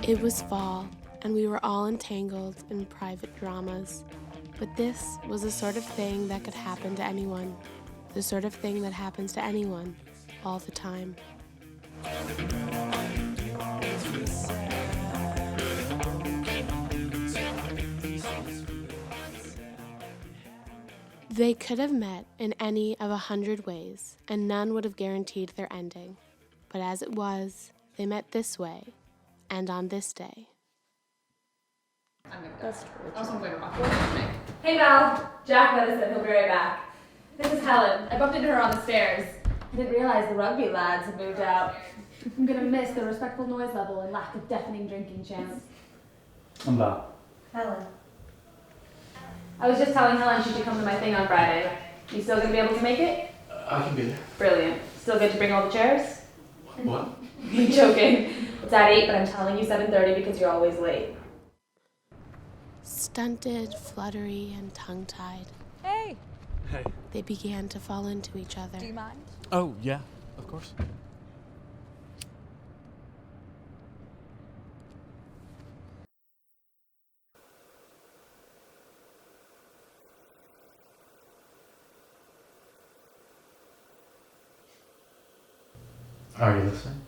It was fall, and we were all entangled in private dramas. But this was the sort of thing that could happen to anyone. The sort of thing that happens to anyone, all the time. They could have met in any of 100 ways, and none would have guaranteed their ending. But as it was, they met this way, and on this day. That's true. Also, I'm going to rock. Hey Val, Jack Medicine, he'll be right back. This is Helen. I bumped into her on the stairs. I didn't realize the rugby lads had moved out. I'm gonna miss the respectful noise level and lack of deafening drinking chants. I'm Val. Helen. I was just telling Helen she should come to my thing on Friday. You still gonna be able to make it? I can be there. Brilliant. Still good to bring all the chairs? What? I'm joking. It's at 8, but I'm telling you 7:30 because you're always late. Stunted, fluttery, and tongue-tied, Hey, Hey. they began to fall into each other. do you mind? Oh, yeah, of course. Are you listening?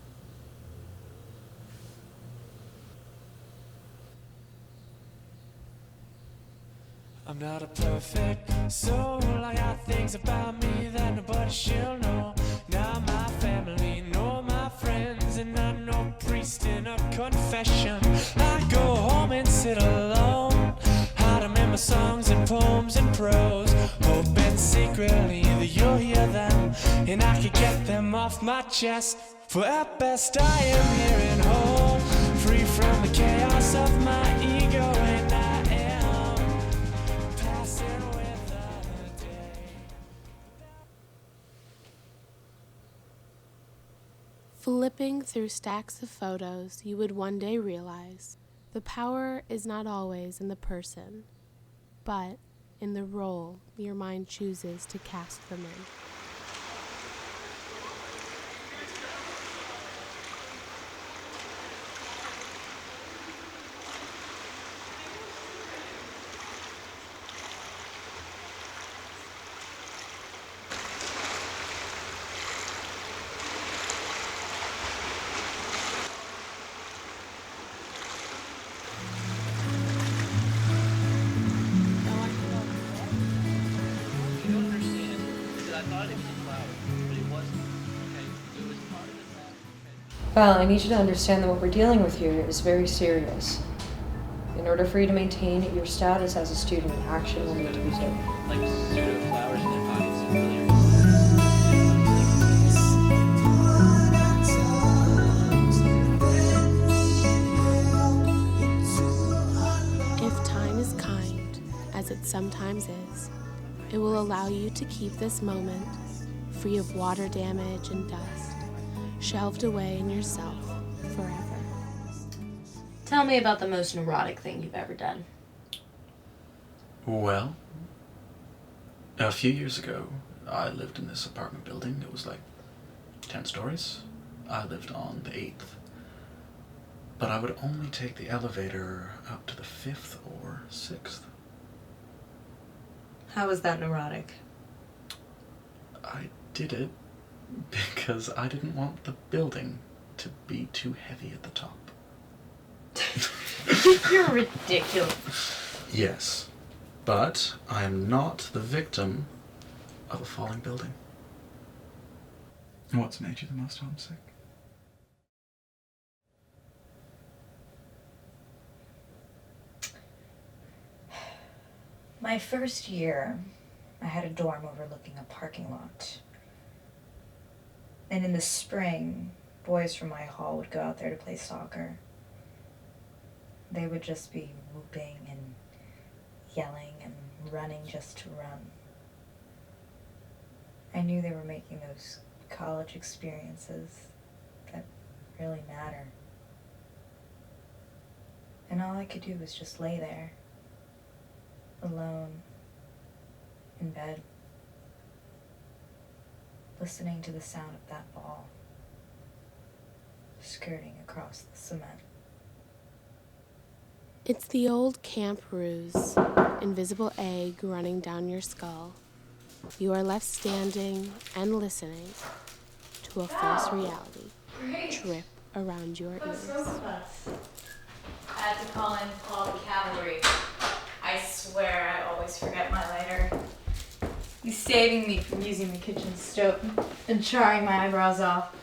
I'm not a perfect soul. I got things about me that nobody shall know. Not my family, nor my friends, and not no priest in a confession. I go home and sit alone. I remember songs and poems and prose, hoping secretly that you'll hear them, and I could get them off my chest. For at best I am here and whole, free from the chaos of my ego, and I am passing without a day. Flipping through stacks of photos, you would one day realize the power is not always in the person, but in the role your mind chooses to cast them in. You don't understand, because I thought it was a flower, but it wasn't. Okay, it was part of the flower. Okay. Val, I need you to understand that what we're dealing with here is very serious. In order for you to maintain your status as a student, action will need to be taken. Like pseudo flowers in their pockets and really. If time is kind, as it sometimes is, it will allow you to keep this moment free of water damage and dust, shelved away in yourself forever. Tell me about the most neurotic thing you've ever done. Well, a few years ago, I lived in this apartment building. It was like 10 stories. I lived on the 8th. But I would only take the elevator up to the 5th or 6th. How was that neurotic? I did it because I didn't want the building to be too heavy at the top. You're ridiculous. Yes, but I am not the victim of a falling building. What's made you the most homesick? My first year, I had a dorm overlooking a parking lot. And in the spring, boys from my hall would go out there to play soccer. They would just be whooping and yelling and running just to run. I knew they were making those college experiences that really matter. And all I could do was just lay there, alone, in bed, listening to the sound of that ball skirting across the cement. It's the old camp ruse, invisible egg running down your skull. You are left standing and listening to a false reality trip around your ears. I had to call in all the cavalry. I swear I always forget my lighter. He's saving me from using the kitchen stove and charring my eyebrows off.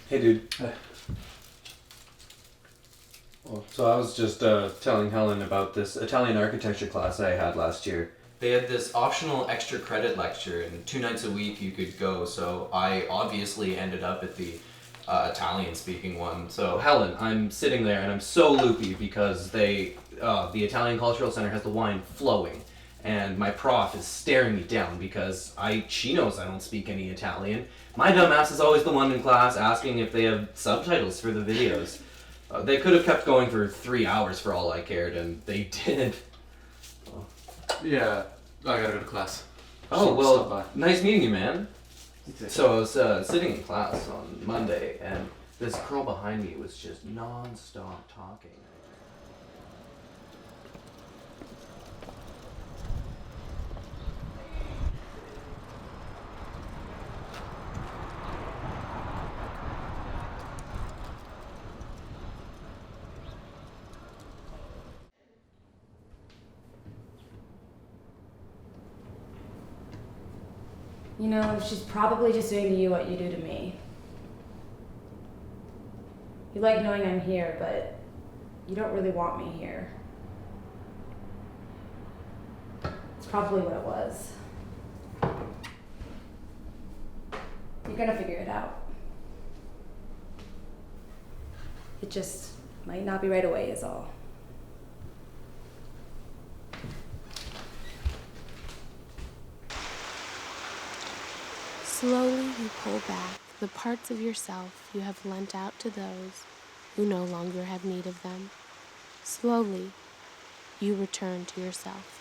Hey, dude. Well, so I was just telling Helen about this Italian architecture class I had last year. They had this optional extra credit lecture, and 2 nights a week you could go, so I obviously ended up at the Italian-speaking one. So, Helen, I'm sitting there, and I'm so loopy because the Italian Cultural Center has the wine flowing, and my prof is staring me down because she knows I don't speak any Italian. My dumbass is always the one in class asking if they have subtitles for the videos. They could have kept going for 3 hours for all I cared, and they did. Yeah, I gotta go to class. Oh, well, nice meeting you, man. So I was sitting in class on Monday, and this girl behind me was just non-stop talking. You know, she's probably just doing to you what you do to me. You like knowing I'm here, but you don't really want me here. It's probably what it was. You're gonna figure it out. It just might not be right away is all. Slowly you pull back the parts of yourself you have lent out to those who no longer have need of them. Slowly you return to yourself.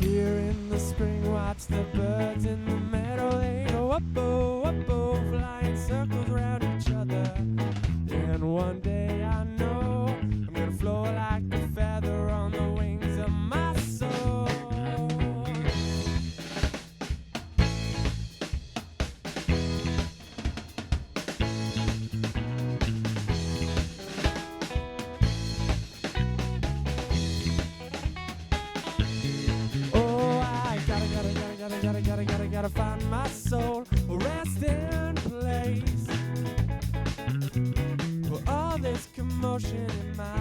Here in the spring, watch the birds in the meadow. They go up-oh, up-oh, flying circles around each other. And one day I know I'm gonna flow like a feather on the wings of my soul. Gotta find my soul, a resting place for all this commotion in my